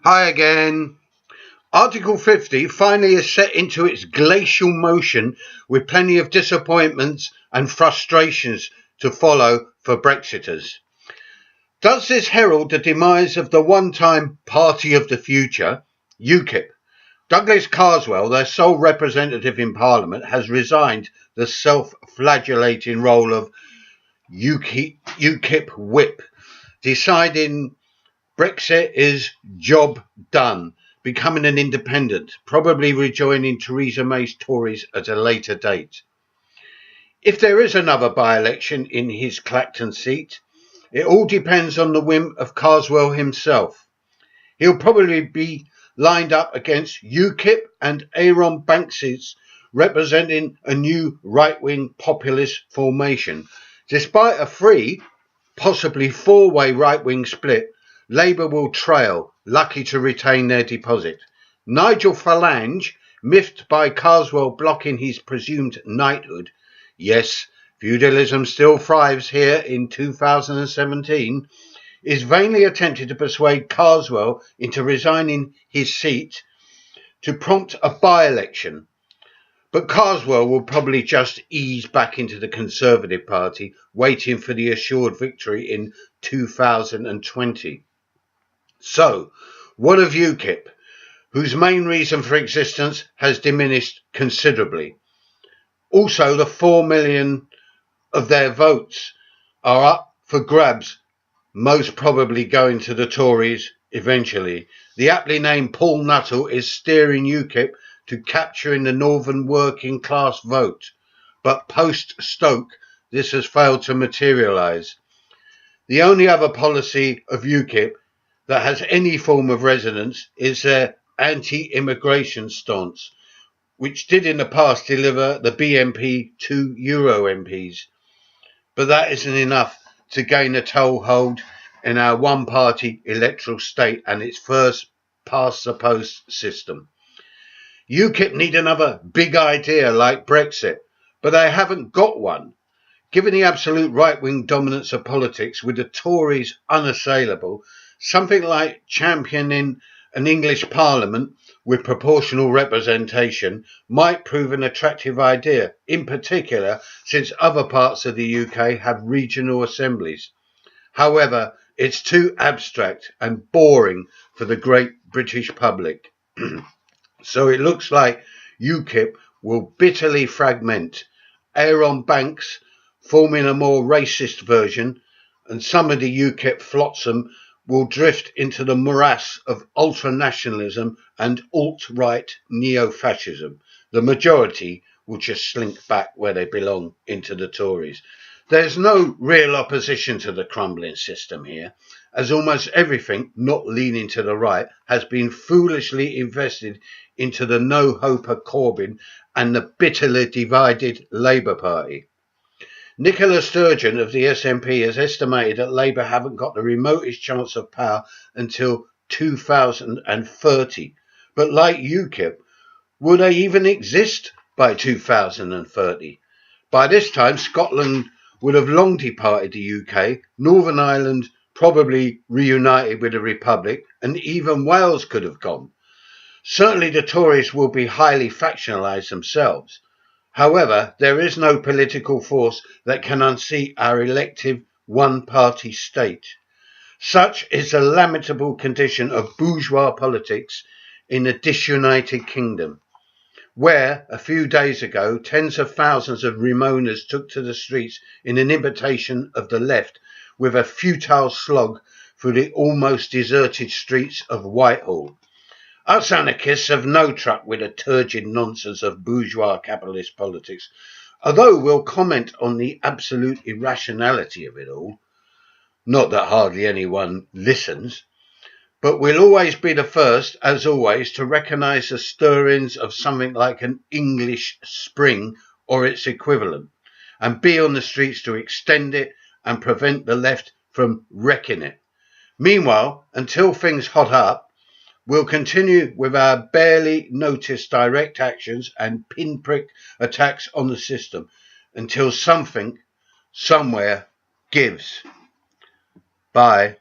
Hi again. Article 50 finally is set into its glacial motion with plenty of disappointments and frustrations to follow for Brexiters. Does this herald the demise of the one-time Party of the Future, UKIP? Douglas Carswell, their sole representative in Parliament, has resigned the self-flagellating role of UKIP whip, deciding Brexit is job done, becoming an independent, probably rejoining Theresa May's Tories at a later date. If there is another by-election in his Clacton seat, it all depends on the whim of Carswell himself. He'll probably be lined up against UKIP and Aaron Banks's, representing a new right-wing populist formation. Despite a three, possibly four-way right-wing split, Labour will trail, lucky to retain their deposit. Nigel Farage, miffed by Carswell blocking his presumed knighthood, yes, feudalism still thrives here in 2017, is vainly attempting to persuade Carswell into resigning his seat to prompt a by-election. But Carswell will probably just ease back into the Conservative Party, waiting for the assured victory in 2020. So, what of UKIP, whose main reason for existence has diminished considerably? Also, the 4 million of their votes are up for grabs, most probably going to the Tories eventually. The aptly named Paul Nuttall is steering UKIP to capturing the northern working class vote, but post-Stoke this has failed to materialise. The only other policy of UKIP that has any form of resonance is their anti-immigration stance, which did in the past deliver the BNP 2 Euro MPs. But that isn't enough to gain a toehold in our one-party electoral state and its first past-the-post system. UKIP need another big idea like Brexit, but they haven't got one. Given the absolute right-wing dominance of politics, with the Tories unassailable, something like championing an English Parliament with proportional representation might prove an attractive idea, in particular since other parts of the UK have regional assemblies. However, it's too abstract and boring for the great British public. So it looks like UKIP will bitterly fragment. Aaron Banks forming a more racist version, and some of the UKIP flotsam will drift into the morass of ultranationalism and alt-right neo-fascism. The majority will just slink back where they belong, into the Tories. There's no real opposition to the crumbling system here, as almost everything not leaning to the right has been foolishly invested into the no-hoper Corbyn and the bitterly divided Labour Party. Nicola Sturgeon of the SNP has estimated that Labour haven't got the remotest chance of power until 2030. But like UKIP, will they even exist by 2030? By this time, Scotland would have long departed the UK, Northern Ireland probably reunited with the Republic, and even Wales could have gone. Certainly the Tories will be highly factionalised themselves. However, there is no political force that can unseat our elective one-party state. Such is the lamentable condition of bourgeois politics in the disunited kingdom, where, a few days ago, tens of thousands of Remoaners took to the streets in an imitation of the left with a futile slog through the almost deserted streets of Whitehall. Us anarchists have no truck with the turgid nonsense of bourgeois capitalist politics, although we'll comment on the absolute irrationality of it all. Not that hardly anyone listens, but we'll always be the first, as always, to recognise the stirrings of something like an English Spring or its equivalent, and be on the streets to extend it and prevent the left from wrecking it. Meanwhile, until things hot up, we'll continue with our barely noticed direct actions and pinprick attacks on the system until something, somewhere, gives. Bye.